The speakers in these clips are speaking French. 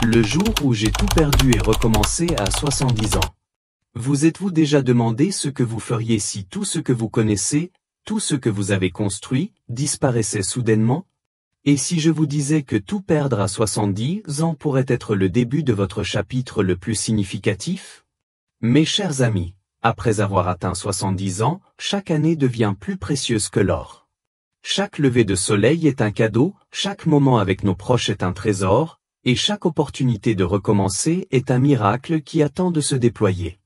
Le jour où j'ai tout perdu et recommencé à 70 ans. Vous êtes-vous déjà demandé ce que vous feriez si tout ce que vous connaissez, tout ce que vous avez construit, disparaissait soudainement? Et si je vous disais que tout perdre à 70 ans pourrait être le début de votre chapitre le plus significatif? Mes chers amis, après avoir atteint 70 ans, chaque année devient plus précieuse que l'or. Chaque lever de soleil est un cadeau, chaque moment avec nos proches est un trésor, et chaque opportunité de recommencer est un miracle qui attend de se déployer.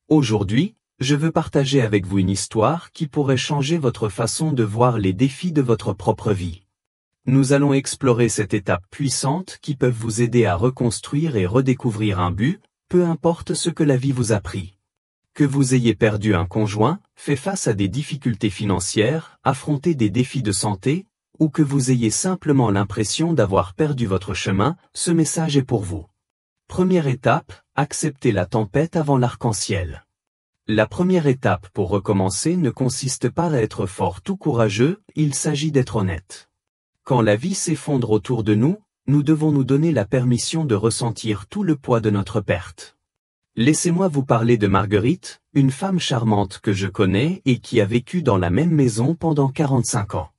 Aujourd'hui, je veux partager avec vous une histoire qui pourrait changer votre façon de voir les défis de votre propre vie. Nous allons explorer cette étape puissante qui peut vous aider à reconstruire et redécouvrir un but, peu importe ce que la vie vous a pris. Que vous ayez perdu un conjoint, fait face à des difficultés financières, affronté des défis de santé, ou que vous ayez simplement l'impression d'avoir perdu votre chemin, ce message est pour vous. Première étape, accepter la tempête avant l'arc-en-ciel. La première étape pour recommencer ne consiste pas à être fort ou courageux, il s'agit d'être honnête. Quand la vie s'effondre autour de nous, nous devons nous donner la permission de ressentir tout le poids de notre perte. Laissez-moi vous parler de Marguerite, une femme charmante que je connais et qui a vécu dans la même maison pendant 45 ans.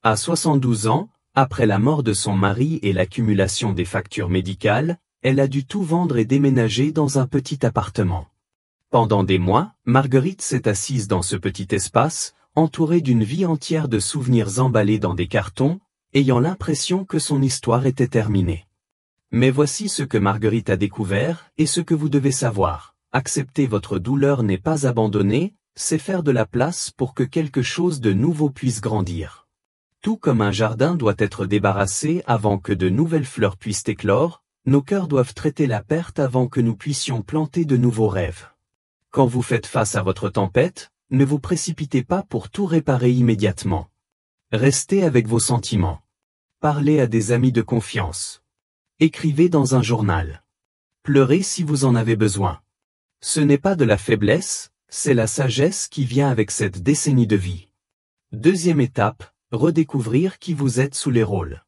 À 72 ans, après la mort de son mari et l'accumulation des factures médicales, elle a dû tout vendre et déménager dans un petit appartement. Pendant des mois, Marguerite s'est assise dans ce petit espace, entourée d'une vie entière de souvenirs emballés dans des cartons, ayant l'impression que son histoire était terminée. Mais voici ce que Marguerite a découvert, et ce que vous devez savoir. Accepter votre douleur n'est pas abandonner, c'est faire de la place pour que quelque chose de nouveau puisse grandir. Tout comme un jardin doit être débarrassé avant que de nouvelles fleurs puissent éclore, nos cœurs doivent traiter la perte avant que nous puissions planter de nouveaux rêves. Quand vous faites face à votre tempête, ne vous précipitez pas pour tout réparer immédiatement. Restez avec vos sentiments. Parlez à des amis de confiance. Écrivez dans un journal. Pleurez si vous en avez besoin. Ce n'est pas de la faiblesse, c'est la sagesse qui vient avec cette décennie de vie. Deuxième étape, redécouvrir qui vous êtes sous les rôles.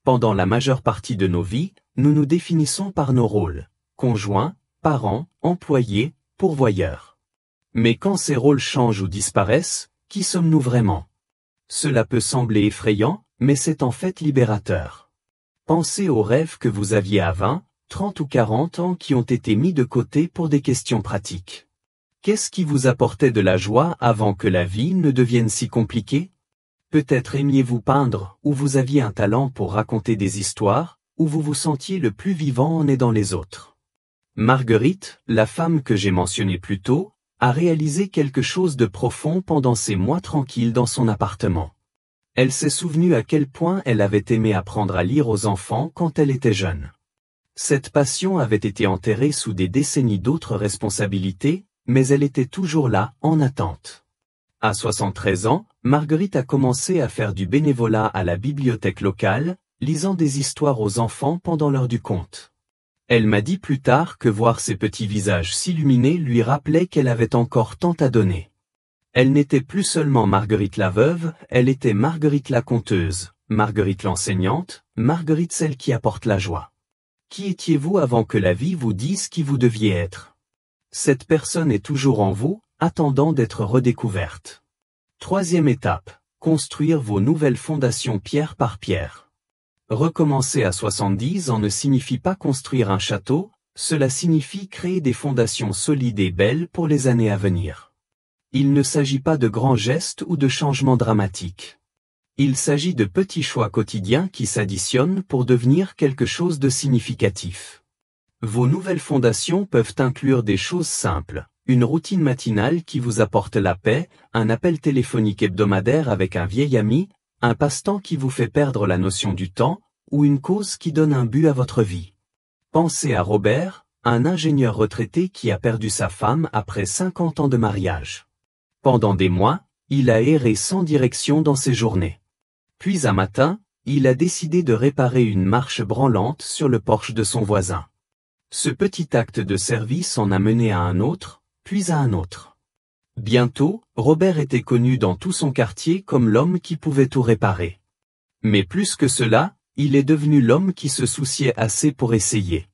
Pendant la majeure partie de nos vies, nous nous définissons par nos rôles. Conjoints, parents, employés, pourvoyeurs. Mais quand ces rôles changent ou disparaissent, qui sommes-nous vraiment? Cela peut sembler effrayant, mais c'est en fait libérateur. Pensez aux rêves que vous aviez à 20, 30 ou 40 ans qui ont été mis de côté pour des questions pratiques. Qu'est-ce qui vous apportait de la joie avant que la vie ne devienne si compliquée? Peut-être aimiez-vous peindre, ou vous aviez un talent pour raconter des histoires, ou vous vous sentiez le plus vivant en aidant les autres. Marguerite, la femme que j'ai mentionnée plus tôt, a réalisé quelque chose de profond pendant ces mois tranquilles dans son appartement. Elle s'est souvenue à quel point elle avait aimé apprendre à lire aux enfants quand elle était jeune. Cette passion avait été enterrée sous des décennies d'autres responsabilités, mais elle était toujours là, en attente. À 73 ans, Marguerite a commencé à faire du bénévolat à la bibliothèque locale, lisant des histoires aux enfants pendant l'heure du conte. Elle m'a dit plus tard que voir ses petits visages s'illuminer lui rappelait qu'elle avait encore tant à donner. Elle n'était plus seulement Marguerite la veuve, elle était Marguerite la conteuse, Marguerite l'enseignante, Marguerite celle qui apporte la joie. Qui étiez-vous avant que la vie vous dise qui vous deviez être? Cette personne est toujours en vous, attendant d'être redécouverte. Troisième étape, construire vos nouvelles fondations pierre par pierre. Recommencer à 70 ans ne signifie pas construire un château, cela signifie créer des fondations solides et belles pour les années à venir. Il ne s'agit pas de grands gestes ou de changements dramatiques. Il s'agit de petits choix quotidiens qui s'additionnent pour devenir quelque chose de significatif. Vos nouvelles fondations peuvent inclure des choses simples. Une routine matinale qui vous apporte la paix, un appel téléphonique hebdomadaire avec un vieil ami, un passe-temps qui vous fait perdre la notion du temps, ou une cause qui donne un but à votre vie. Pensez à Robert, un ingénieur retraité qui a perdu sa femme après 50 ans de mariage. Pendant des mois, il a erré sans direction dans ses journées. Puis un matin, il a décidé de réparer une marche branlante sur le porche de son voisin. Ce petit acte de service en a mené à un autre, puis à un autre. Bientôt, Robert était connu dans tout son quartier comme l'homme qui pouvait tout réparer. Mais plus que cela, il est devenu l'homme qui se souciait assez pour essayer.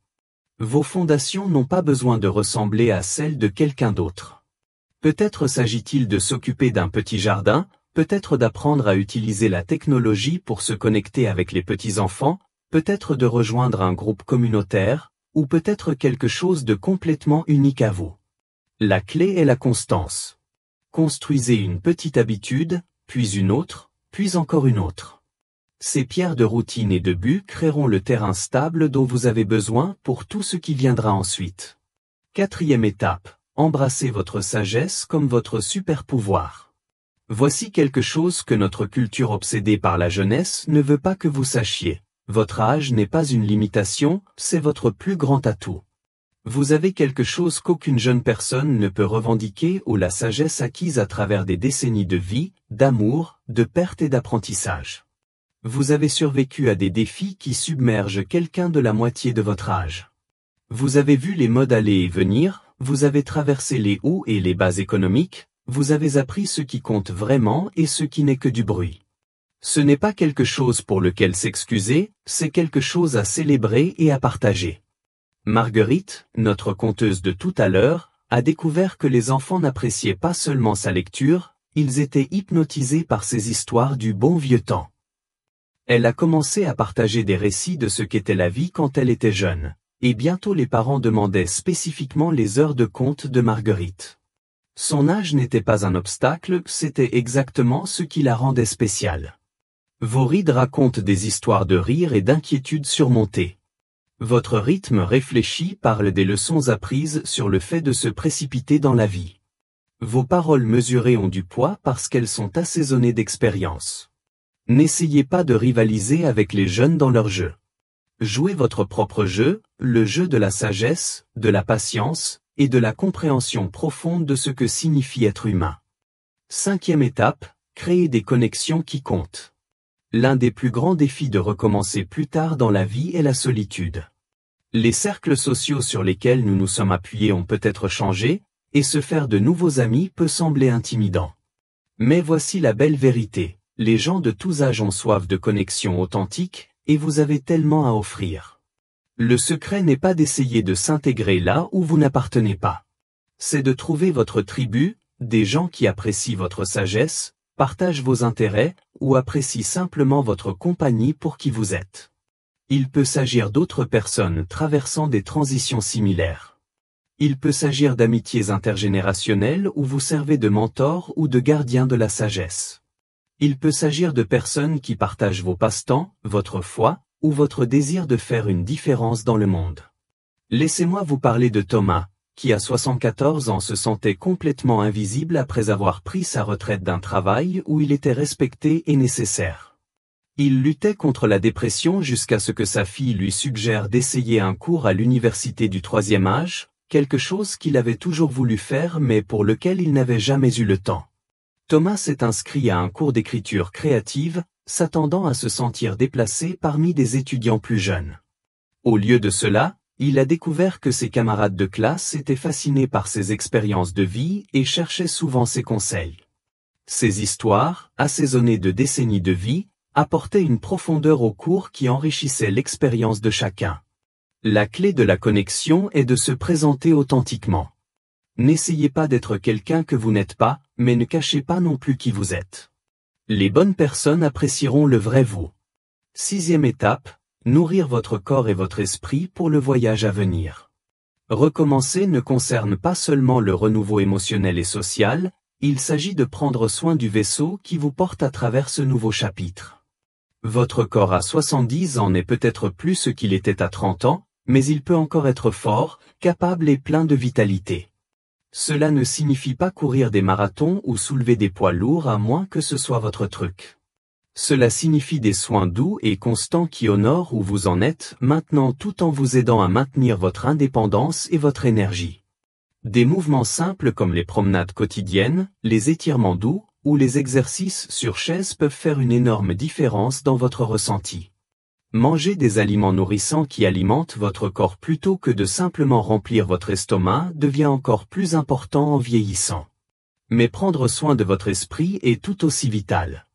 Vos fondations n'ont pas besoin de ressembler à celles de quelqu'un d'autre. Peut-être s'agit-il de s'occuper d'un petit jardin, peut-être d'apprendre à utiliser la technologie pour se connecter avec les petits-enfants, peut-être de rejoindre un groupe communautaire, ou peut-être quelque chose de complètement unique à vous. La clé est la constance. Construisez une petite habitude, puis une autre, puis encore une autre. Ces pierres de routine et de but créeront le terrain stable dont vous avez besoin pour tout ce qui viendra ensuite. 4e étape, embrassez votre sagesse comme votre super pouvoir. Voici quelque chose que notre culture obsédée par la jeunesse ne veut pas que vous sachiez. Votre âge n'est pas une limitation, c'est votre plus grand atout. Vous avez quelque chose qu'aucune jeune personne ne peut revendiquer ou la sagesse acquise à travers des décennies de vie, d'amour, de perte et d'apprentissage. Vous avez survécu à des défis qui submergent quelqu'un de la moitié de votre âge. Vous avez vu les modes aller et venir, vous avez traversé les hauts et les bas économiques, vous avez appris ce qui compte vraiment et ce qui n'est que du bruit. Ce n'est pas quelque chose pour lequel s'excuser, c'est quelque chose à célébrer et à partager. Marguerite, notre conteuse de tout à l'heure, a découvert que les enfants n'appréciaient pas seulement sa lecture, ils étaient hypnotisés par ces histoires du bon vieux temps. Elle a commencé à partager des récits de ce qu'était la vie quand elle était jeune, et bientôt les parents demandaient spécifiquement les heures de conte de Marguerite. Son âge n'était pas un obstacle, c'était exactement ce qui la rendait spéciale. Vos rides racontent des histoires de rire et d'inquiétude surmontées. Votre rythme réfléchi parle des leçons apprises sur le fait de se précipiter dans la vie. Vos paroles mesurées ont du poids parce qu'elles sont assaisonnées d'expérience. N'essayez pas de rivaliser avec les jeunes dans leur jeu. Jouez votre propre jeu, le jeu de la sagesse, de la patience, et de la compréhension profonde de ce que signifie être humain. 5e étape, créez des connexions qui comptent. L'un des plus grands défis de recommencer plus tard dans la vie est la solitude. Les cercles sociaux sur lesquels nous nous sommes appuyés ont peut-être changé, et se faire de nouveaux amis peut sembler intimidant. Mais voici la belle vérité. Les gens de tous âges ont soif de connexions authentiques, et vous avez tellement à offrir. Le secret n'est pas d'essayer de s'intégrer là où vous n'appartenez pas. C'est de trouver votre tribu, des gens qui apprécient votre sagesse, partagent vos intérêts, ou apprécient simplement votre compagnie pour qui vous êtes. Il peut s'agir d'autres personnes traversant des transitions similaires. Il peut s'agir d'amitiés intergénérationnelles où vous servez de mentor ou de gardien de la sagesse. Il peut s'agir de personnes qui partagent vos passe-temps, votre foi, ou votre désir de faire une différence dans le monde. Laissez-moi vous parler de Thomas, qui à 74 ans se sentait complètement invisible après avoir pris sa retraite d'un travail où il était respecté et nécessaire. Il luttait contre la dépression jusqu'à ce que sa fille lui suggère d'essayer un cours à l'université du 3e âge, quelque chose qu'il avait toujours voulu faire mais pour lequel il n'avait jamais eu le temps. Thomas s'est inscrit à un cours d'écriture créative, s'attendant à se sentir déplacé parmi des étudiants plus jeunes. Au lieu de cela, il a découvert que ses camarades de classe étaient fascinés par ses expériences de vie et cherchaient souvent ses conseils. Ces histoires, assaisonnées de décennies de vie, apportaient une profondeur au cours qui enrichissait l'expérience de chacun. La clé de la connexion est de se présenter authentiquement. N'essayez pas d'être quelqu'un que vous n'êtes pas, mais ne cachez pas non plus qui vous êtes. Les bonnes personnes apprécieront le vrai vous. 6e étape, nourrir votre corps et votre esprit pour le voyage à venir. Recommencer ne concerne pas seulement le renouveau émotionnel et social, il s'agit de prendre soin du vaisseau qui vous porte à travers ce nouveau chapitre. Votre corps à 70 ans n'est peut-être plus ce qu'il était à 30 ans, mais il peut encore être fort, capable et plein de vitalité. Cela ne signifie pas courir des marathons ou soulever des poids lourds à moins que ce soit votre truc. Cela signifie des soins doux et constants qui honorent où vous en êtes maintenant tout en vous aidant à maintenir votre indépendance et votre énergie. Des mouvements simples comme les promenades quotidiennes, les étirements doux, ou les exercices sur chaise peuvent faire une énorme différence dans votre ressenti. Mangez des aliments nourrissants qui alimentent votre corps plutôt que de simplement remplir votre estomac devient encore plus important en vieillissant. Mais prendre soin de votre esprit est tout aussi vital.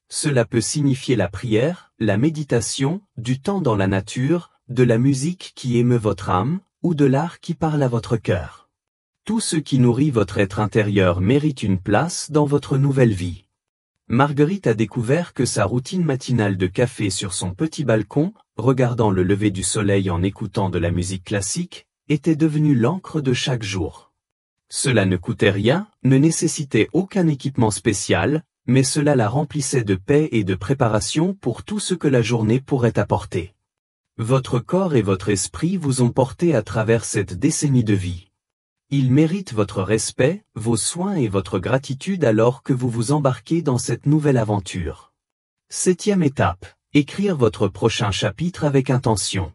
Cela peut signifier la prière, la méditation, du temps dans la nature, de la musique qui émeut votre âme, ou de l'art qui parle à votre cœur. Tout ce qui nourrit votre être intérieur mérite une place dans votre nouvelle vie. Marguerite a découvert que sa routine matinale de café sur son petit balcon, regardant le lever du soleil en écoutant de la musique classique, était devenue l'encre de chaque jour. Cela ne coûtait rien, ne nécessitait aucun équipement spécial, mais cela la remplissait de paix et de préparation pour tout ce que la journée pourrait apporter. Votre corps et votre esprit vous ont porté à travers cette décennie de vie. Ils méritent votre respect, vos soins et votre gratitude alors que vous vous embarquez dans cette nouvelle aventure. 7e étape. Écrire votre prochain chapitre avec intention.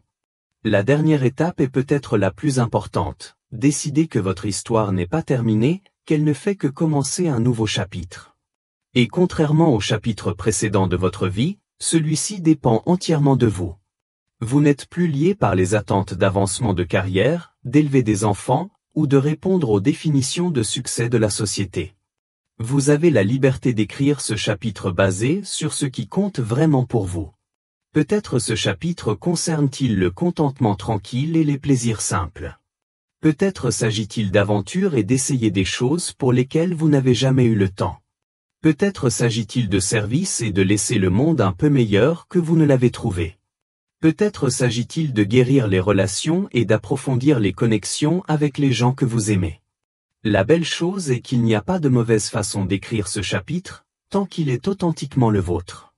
La dernière étape est peut-être la plus importante. Décidez que votre histoire n'est pas terminée, qu'elle ne fait que commencer un nouveau chapitre. Et contrairement au chapitre précédent de votre vie, celui-ci dépend entièrement de vous. Vous n'êtes plus lié par les attentes d'avancement de carrière, d'élever des enfants, ou de répondre aux définitions de succès de la société. Vous avez la liberté d'écrire ce chapitre basé sur ce qui compte vraiment pour vous. Peut-être ce chapitre concerne-t-il le contentement tranquille et les plaisirs simples. Peut-être s'agit-il d'aventures et d'essayer des choses pour lesquelles vous n'avez jamais eu le temps. Peut-être s'agit-il de service et de laisser le monde un peu meilleur que vous ne l'avez trouvé. Peut-être s'agit-il de guérir les relations et d'approfondir les connexions avec les gens que vous aimez. La belle chose est qu'il n'y a pas de mauvaise façon d'écrire ce chapitre, tant qu'il est authentiquement le vôtre.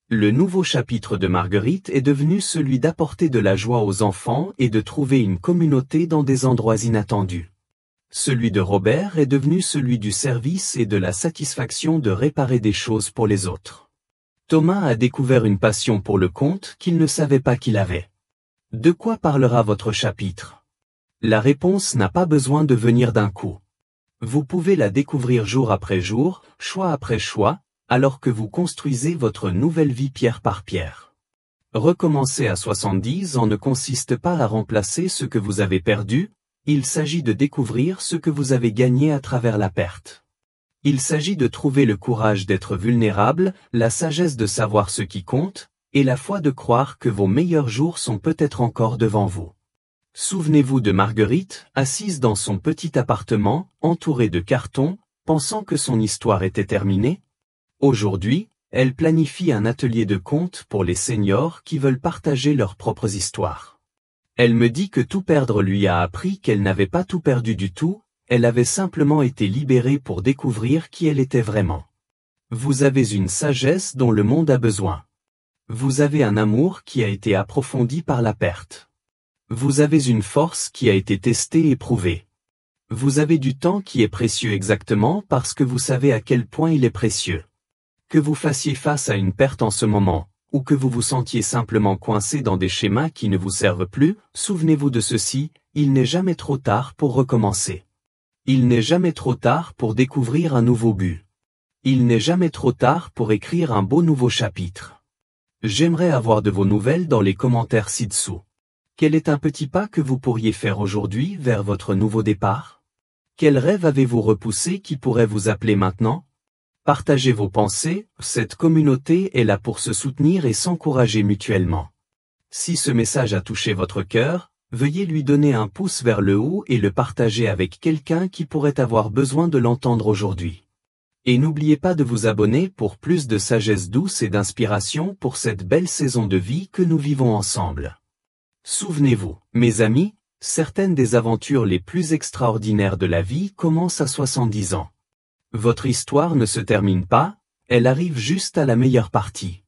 Le nouveau chapitre de Marguerite est devenu celui d'apporter de la joie aux enfants et de trouver une communauté dans des endroits inattendus. Celui de Robert est devenu celui du service et de la satisfaction de réparer des choses pour les autres. Thomas a découvert une passion pour le conte qu'il ne savait pas qu'il avait. De quoi parlera votre chapitre? La réponse n'a pas besoin de venir d'un coup. Vous pouvez la découvrir jour après jour, choix après choix, alors que vous construisez votre nouvelle vie pierre par pierre. Recommencer à 70 ans ne consiste pas à remplacer ce que vous avez perdu, il s'agit de découvrir ce que vous avez gagné à travers la perte. Il s'agit de trouver le courage d'être vulnérable, la sagesse de savoir ce qui compte, et la foi de croire que vos meilleurs jours sont peut-être encore devant vous. Souvenez-vous de Marguerite, assise dans son petit appartement, entourée de cartons, pensant que son histoire était terminée. Aujourd'hui, elle planifie un atelier de contes pour les seniors qui veulent partager leurs propres histoires. Elle me dit que tout perdre lui a appris qu'elle n'avait pas tout perdu du tout, elle avait simplement été libérée pour découvrir qui elle était vraiment. Vous avez une sagesse dont le monde a besoin. Vous avez un amour qui a été approfondi par la perte. Vous avez une force qui a été testée et prouvée. Vous avez du temps qui est précieux exactement parce que vous savez à quel point il est précieux. Que vous fassiez face à une perte en ce moment, ou que vous vous sentiez simplement coincé dans des schémas qui ne vous servent plus, souvenez-vous de ceci, il n'est jamais trop tard pour recommencer. Il n'est jamais trop tard pour découvrir un nouveau but. Il n'est jamais trop tard pour écrire un beau nouveau chapitre. J'aimerais avoir de vos nouvelles dans les commentaires ci-dessous. Quel est un petit pas que vous pourriez faire aujourd'hui vers votre nouveau départ? Quel rêve avez-vous repoussé qui pourrait vous appeler maintenant? Partagez vos pensées, cette communauté est là pour se soutenir et s'encourager mutuellement. Si ce message a touché votre cœur, veuillez lui donner un pouce vers le haut et le partager avec quelqu'un qui pourrait avoir besoin de l'entendre aujourd'hui. Et n'oubliez pas de vous abonner pour plus de sagesse douce et d'inspiration pour cette belle saison de vie que nous vivons ensemble. Souvenez-vous, mes amis, certaines des aventures les plus extraordinaires de la vie commencent à 70 ans. Votre histoire ne se termine pas, elle arrive juste à la meilleure partie.